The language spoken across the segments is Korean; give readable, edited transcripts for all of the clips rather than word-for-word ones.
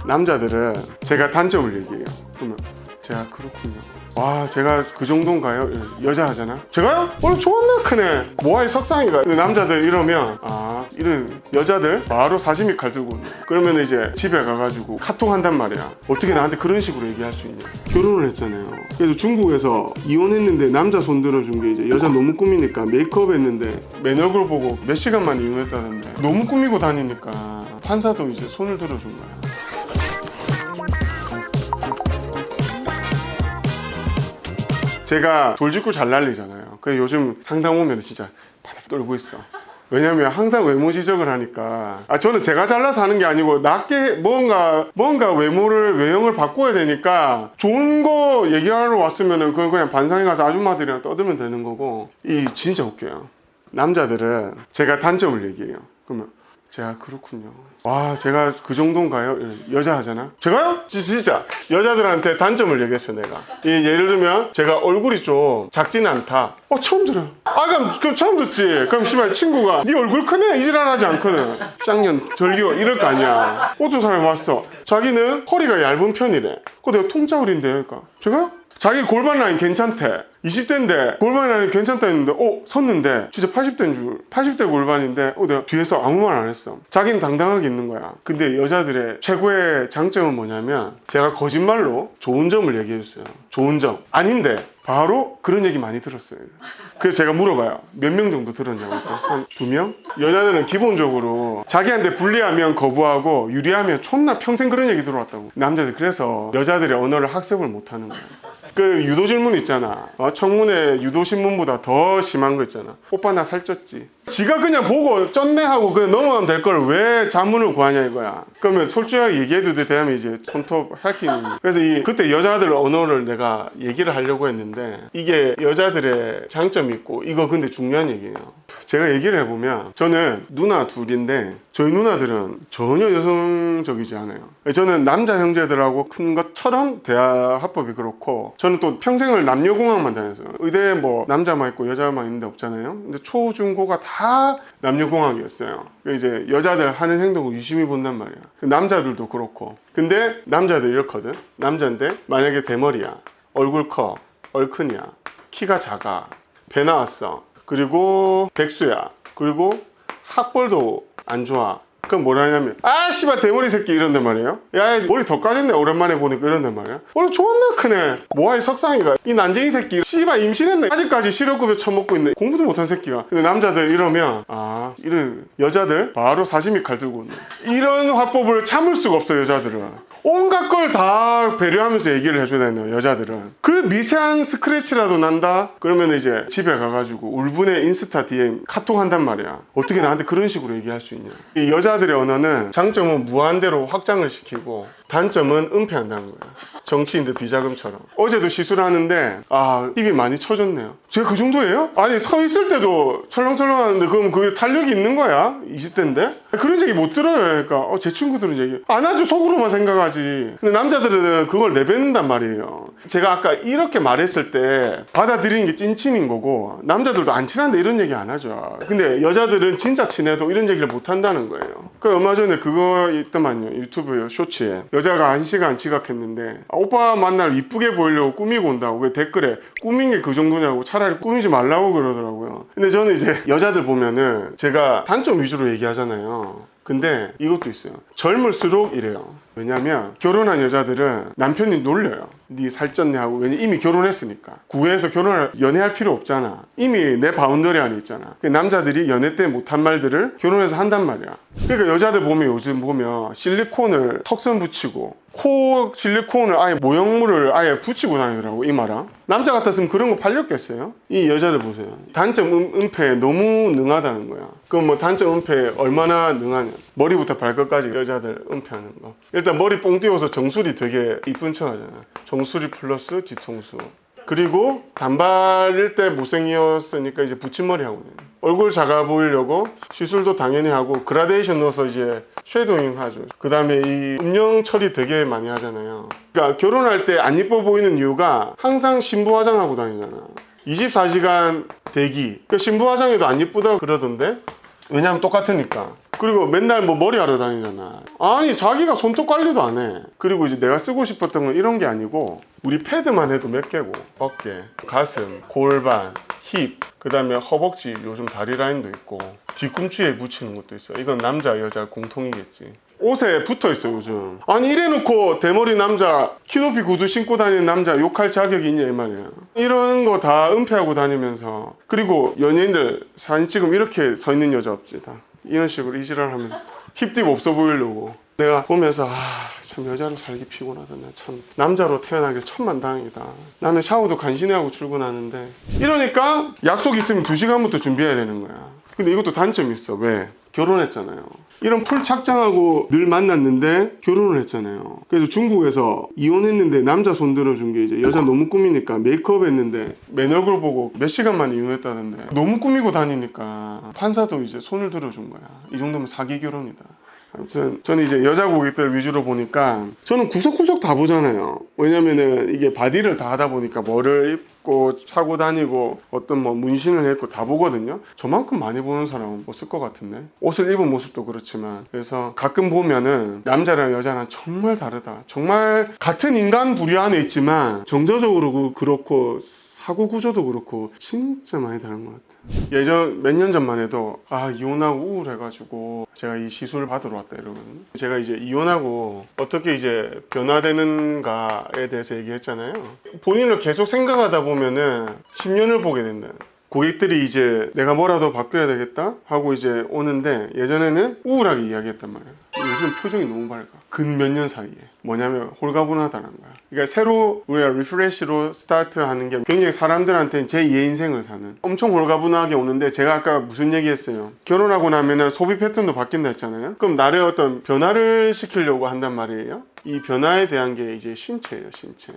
남자들은 제가 단점을 얘기해요. 그러면 제가 그렇군요. 와, 제가 그 정도인가요? 여자 하잖아. 제가요? 원래 존나 크네. 모아의 석상이가. 근데 남자들 이러면 이런 여자들 바로 사시미 칼 들고 온다. 그러면 이제 집에 가가지고 카톡 한단 말이야. 어떻게 나한테 그런 식으로 얘기할 수 있냐. 결혼을 했잖아요. 그래서 중국에서 이혼했는데 남자 손 들어준 게 이제 여자 너무 꾸미니까 메이크업 했는데 맨 얼굴 보고 몇 시간 만에 이혼했다는데 너무 꾸미고 다니니까 판사도 이제 손을 들어준 거야. 제가 돌직구 잘 날리잖아요. 그래서 요즘 상담 오면 진짜 바닥 떨고 있어. 왜냐면 항상 외모 지적을 하니까 저는 제가 잘나서 하는 게 아니고 낮게 뭔가 외형을 바꿔야 되니까 좋은 거 얘기하러 왔으면은 그건 그냥 반상에 가서 아줌마들이랑 떠들면 되는 거고. 이 진짜 웃겨요. 남자들은 제가 단점을 얘기해요. 그러면 제가 그렇군요. 와, 제가 그 정도인가요? 여자 하잖아. 제가요? 진짜 여자들한테 단점을 얘기했어요. 내가 예를 들면 제가 얼굴이 좀 작지는 않다. 처음 들어요. 그럼 처음 듣지. 그럼 씨발 친구가 네 얼굴 크네 이지랄하지 않거든. 쌍년 절기가 이럴 거 아니야. 어떤 사람이 왔어. 자기는 허리가 얇은 편이래. 내가 통짜울인데. 그러니까 제가요? 자기 골반 라인 괜찮대. 20대인데 골반 라인 괜찮다 했는데 섰는데 진짜 80대 골반인데 내가 뒤에서 아무 말 안 했어. 자기는 당당하게 있는 거야. 근데 여자들의 최고의 장점은 뭐냐면 제가 거짓말로 좋은 점을 얘기해 줬어요. 좋은 점 아닌데 바로 그런 얘기 많이 들었어요. 그래서 제가 물어봐요. 몇 명 정도 들었냐고. 한 2명? 여자들은 기본적으로 자기한테 불리하면 거부하고 유리하면 촌나 평생 그런 얘기 들어왔다고. 남자들 그래서 여자들의 언어를 학습을 못하는 거야. 그 유도 질문 있잖아. 청문회 유도 신문보다 더 심한 거 있잖아. 오빠 나 살쪘지. 지가 그냥 보고 쩐네 하고 그냥 넘어가면 될 걸 왜 자문을 구하냐 이거야. 그러면 솔직하게 얘기해도 돼. 대하면 이제 손톱 할퀴는. 그래서 그때 여자들 언어를 내가 얘기를 하려고 했는데 이게 여자들의 장점이 있고 이거 근데 중요한 얘기예요. 제가 얘기를 해보면 저는 누나 둘인데 저희 누나들은 전혀 여성적이지 않아요. 저는 남자 형제들하고 큰 것처럼 대화 화법이 그렇고 저는 또 평생을 남녀공학만 다녔어요. 의대에 뭐 남자만 있고 여자만 있는데 없잖아요. 근데 초, 중, 고가 다 남녀공학이었어요. 이제 여자들 하는 행동을 유심히 본단 말이야. 남자들도 그렇고. 근데 남자들 이렇거든. 남자인데 만약에 대머리야, 얼굴 커, 얼큰이야, 키가 작아, 배 나왔어, 그리고 백수야, 그리고 학벌도 안 좋아. 그럼 뭐라 하냐면 씨발 대머리 새끼 이런단 말이에요. 야 머리 더 까졌네 오랜만에 보니까 이런단 말이야. 원래 존나 크네. 모아의 석상이가 이 난쟁이 새끼 씨발 임신했네. 아직까지 실업급여 처먹고 있네. 공부도 못한 새끼가. 근데 남자들 이러면 이런 여자들 바로 사시미 칼 들고 온다. 이런 화법을 참을 수가 없어. 여자들은 온갖 걸 다 배려하면서 얘기를 해줘야 되는 여자들은. 그 미세한 스크래치라도 난다? 그러면 이제 집에 가가지고 울분의 인스타 DM 카톡 한단 말이야. 어떻게 나한테 그런 식으로 얘기할 수 있냐. 이 여자들의 언어는 장점은 무한대로 확장을 시키고 단점은 은폐한다는 거야. 정치인들 비자금처럼. 어제도 시술을 하는데 입이 많이 쳐졌네요. 제가 그 정도예요? 아니 서 있을 때도 철렁철렁 하는데 그럼 그게 탄력이 있는 거야? 20대인데? 그런 얘기 못 들어요. 그러니까 제 친구들은 얘기 안 하죠. 속으로만 생각하지. 근데 남자들은 그걸 내뱉는단 말이에요. 제가 아까 이렇게 말했을 때 받아들이는 게 찐친인 거고 남자들도 안 친한데 이런 얘기 안 하죠. 근데 여자들은 진짜 친해도 이런 얘기를 못 한다는 거예요. 그 얼마 전에 그거 있더만요. 유튜브 쇼츠에 여자가 1시간 지각했는데 오빠 만날 이쁘게 보이려고 꾸미고 온다고. 왜 댓글에 꾸민 게 그 정도냐고 차라리 꾸미지 말라고 그러더라고요. 근데 저는 이제 여자들 보면은 제가 단점 위주로 얘기하잖아요. 근데 이것도 있어요. 젊을수록 이래요. 왜냐면 결혼한 여자들은 남편이 놀려요. 네 살쪘네 하고. 왜냐면 이미 결혼했으니까. 구애해서 연애할 필요 없잖아. 이미 내 바운더리 안에 있잖아. 남자들이 연애 때 못한 말들을 결혼해서 한단 말이야. 그러니까 여자들 보면 요즘 보면 실리콘을 턱선 붙이고 코 실리콘을 아예 모형물을 아예 붙이고 다니더라고. 이마랑. 남자 같았으면 그런 거 팔렸겠어요? 이 여자들 보세요. 단점 은폐에 너무 능하다는 거야. 그럼 뭐 단점 은폐에 얼마나 능하냐. 머리부터 발끝까지 여자들 은폐하는 거. 일단 머리 뽕 띄워서 정수리 되게 이쁜 척 하잖아. 정수리 플러스 뒤통수. 그리고 단발일 때 못생겼으니까 이제 붙임머리 하고 얼굴 작아 보이려고 시술도 당연히 하고 그라데이션 넣어서 이제 쉐도잉 하죠. 그 다음에 이 음영 처리 되게 많이 하잖아요. 그러니까 결혼할 때 안 이뻐 보이는 이유가 항상 신부 화장하고 다니잖아. 24시간 대기. 그러니까 신부 화장해도 안 이쁘다 그러던데 왜냐면 똑같으니까. 그리고 맨날 뭐 머리 하러 다니잖아. 아니 자기가 손톱 관리도 안 해. 그리고 이제 내가 쓰고 싶었던 건 이런 게 아니고 우리 패드만 해도 몇 개고 어깨, 가슴, 골반, 힙, 그 다음에 허벅지, 요즘 다리 라인도 있고 뒤꿈치에 붙이는 것도 있어. 이건 남자 여자 공통이겠지. 옷에 붙어 있어 요즘. 아니 이래놓고 대머리 남자 키높이 구두 신고 다니는 남자 욕할 자격이 있냐 이 말이야. 이런 거 다 은폐하고 다니면서. 그리고 연예인들 사진 찍으면 이렇게 서 있는 여자 없지. 다 이런 식으로 이지랄하면 힙딥 없어 보이려고. 내가 보면서 참 여자로 살기 피곤하다. 참 남자로 태어나길 천만다행이다. 나는 샤워도 간신히 하고 출근하는데 이러니까 약속 있으면 2시간부터 준비해야 되는 거야. 근데 이것도 단점이 있어. 왜? 결혼했잖아요. 이런 풀 착장하고 늘 만났는데 결혼을 했잖아요. 그래서 중국에서 이혼했는데 남자 손 들어준 게 이제 여자 너무 꾸미니까 메이크업 했는데 맨 얼굴 보고 몇 시간 만에 이혼했다던데. 너무 꾸미고 다니니까 판사도 이제 손을 들어준 거야. 이 정도면 사기 결혼이다. 아무튼 저는 이제 여자 고객들 위주로 보니까 저는 구석구석 다 보잖아요. 왜냐면은 이게 바디를 다 하다 보니까 뭐를 입고 차고 다니고 어떤 뭐 문신을 했고 다 보거든요. 저만큼 많이 보는 사람은 없을 것 같은데. 옷을 입은 모습도 그렇지만. 그래서 가끔 보면은 남자랑 여자랑 정말 다르다. 정말 같은 인간 부류 안에 있지만 정서적으로 그렇고 사고 구조도 그렇고 진짜 많이 다른 것 같아요. 예전 몇 년 전만 해도 이혼하고 우울해가지고 제가 이 시술 받으러 왔다 이러거든요. 제가 이제 이혼하고 어떻게 이제 변화되는가에 대해서 얘기했잖아요. 본인을 계속 생각하다 보면은 10년을 보게 된다. 고객들이 이제 내가 뭐라도 바뀌어야 되겠다 하고 이제 오는데 예전에는 우울하게 이야기했단 말이에요. 요즘 표정이 너무 밝아. 근 몇 년 사이에. 뭐냐면 홀가분하다는 거야. 그러니까 새로 우리가 리프레시로 스타트하는 게 굉장히 사람들한테는 제2의 인생을 사는. 엄청 홀가분하게 오는데 제가 아까 무슨 얘기했어요? 결혼하고 나면은 소비 패턴도 바뀐다 했잖아요. 그럼 나를 어떤 변화를 시키려고 한단 말이에요. 이 변화에 대한 게 이제 신체예요, 신체.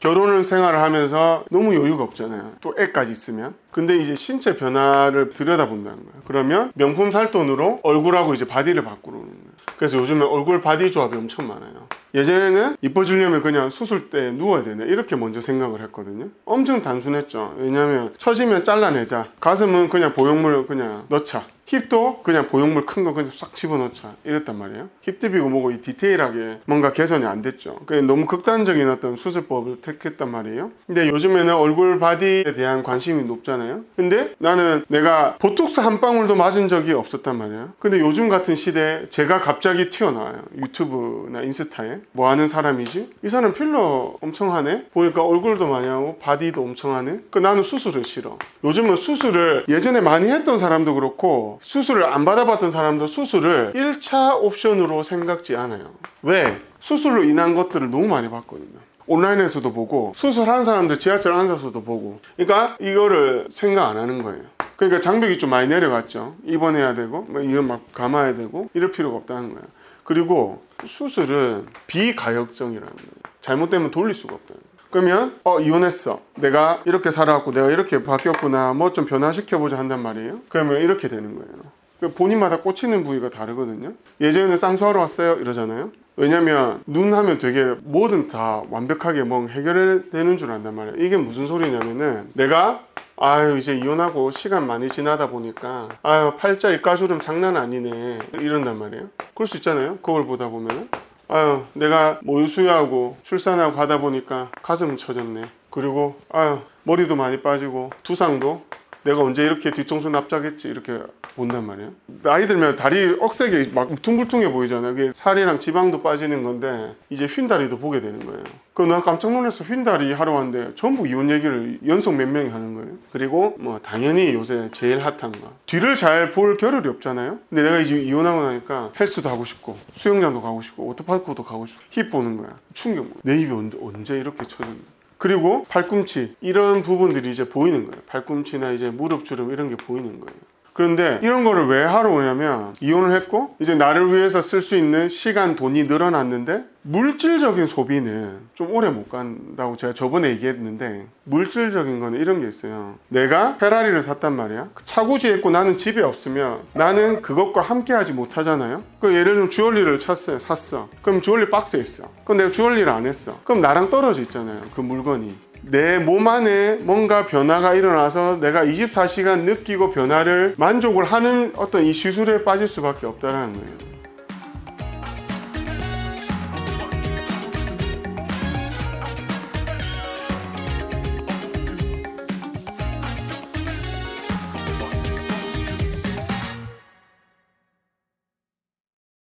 결혼을 생활을 하면서 너무 여유가 없잖아요. 또 애까지 있으면. 근데 이제 신체 변화를 들여다본다는 거예요. 그러면 명품 살 돈으로 얼굴하고 이제 바디를 바꾸는 거예요. 그래서 요즘에 얼굴 바디 조합이 엄청 많아요. 예전에는 이뻐지려면 그냥 수술 때 누워야 되네 이렇게 먼저 생각을 했거든요. 엄청 단순했죠. 왜냐면 처지면 잘라내자. 가슴은 그냥 보형물 그냥 넣자. 힙도 그냥 보형물 큰 거 그냥 싹 집어넣자 이랬단 말이에요. 힙딥이고 뭐고 이 디테일하게 뭔가 개선이 안 됐죠. 너무 극단적인 어떤 수술법을 택했단 말이에요. 근데 요즘에는 얼굴 바디에 대한 관심이 높잖아요. 근데 나는 내가 보톡스 한 방울도 맞은 적이 없었단 말이에요. 근데 요즘 같은 시대에 제가 갑자기 튀어나와요. 유튜브나 인스타에 뭐 하는 사람이지? 이 사람 필러 엄청 하네? 보니까 얼굴도 많이 하고 바디도 엄청 하네? 나는 수술을 싫어. 요즘은 수술을 예전에 많이 했던 사람도 그렇고 수술을 안 받아봤던 사람도 수술을 1차 옵션으로 생각지 않아요. 왜? 수술로 인한 것들을 너무 많이 봤거든요. 온라인에서도 보고 수술하는 사람들 지하철 앉아서도 보고. 그러니까 이거를 생각 안 하는 거예요. 그러니까 장벽이 좀 많이 내려갔죠. 입원해야 되고 이건 막 감아야 되고 이럴 필요가 없다는 거예요. 그리고 수술은 비가역적이라는 거예요. 잘못되면 돌릴 수가 없다는 거예요. 그러면 이혼했어. 내가 이렇게 살아왔고 내가 이렇게 바뀌었구나. 뭐 좀 변화시켜보자 한단 말이에요. 그러면 이렇게 되는 거예요. 본인마다 꽂히는 부위가 다르거든요. 예전에는 쌍수하러 왔어요 이러잖아요. 왜냐면 눈 하면 되게 뭐든 다 완벽하게 뭐 해결되는 줄 안단 말이에요. 이게 무슨 소리냐면은 내가 이제 이혼하고 시간 많이 지나다 보니까 팔자 입가주름 장난 아니네 이런단 말이에요. 그럴 수 있잖아요. 거울 보다 보면은 내가 모유수유하고 출산하고 가다 보니까 가슴은 처졌네. 그리고 머리도 많이 빠지고 두상도 내가 언제 이렇게 뒤통수 납작했지 이렇게 본단 말이에요. 나이 들면 다리 억세게 막 퉁불퉁해 보이잖아요. 그게 살이랑 지방도 빠지는 건데 이제 휜다리도 보게 되는 거예요. 난 깜짝 놀라서 휜다리 하러 왔는데 전부 이혼 얘기를 연속 몇 명이 하는 거예요. 그리고 뭐 당연히 요새 제일 핫한 거 뒤를 잘 볼 겨를이 없잖아요. 근데 내가 이제 이혼하고 나니까 헬스도 하고 싶고 수영장도 가고 싶고 워터파크도 가고 싶고 힙 보는 거야. 충격. 내 입이 언제 이렇게 처졌나. 그리고 팔꿈치 이런 부분들이 이제 보이는 거예요. 팔꿈치나 이제 무릎 주름 이런 게 보이는 거예요. 그런데 이런 거를 왜 하러 오냐면 이혼을 했고 이제 나를 위해서 쓸 수 있는 시간, 돈이 늘어났는데 물질적인 소비는 좀 오래 못 간다고 제가 저번에 얘기했는데 물질적인 거는 이런 게 있어요. 내가 페라리를 샀단 말이야. 차고지에 있고 나는 집에 없으면 나는 그것과 함께 하지 못하잖아요. 예를 들면 주얼리를 샀어. 그럼 주얼리 박스에 있어. 그럼 내가 주얼리를 안 했어. 그럼 나랑 떨어져 있잖아요. 그 물건이. 내 몸 안에 뭔가 변화가 일어나서 내가 24시간 느끼고 변화를 만족을 하는 어떤 이 시술에 빠질 수밖에 없다는 거예요.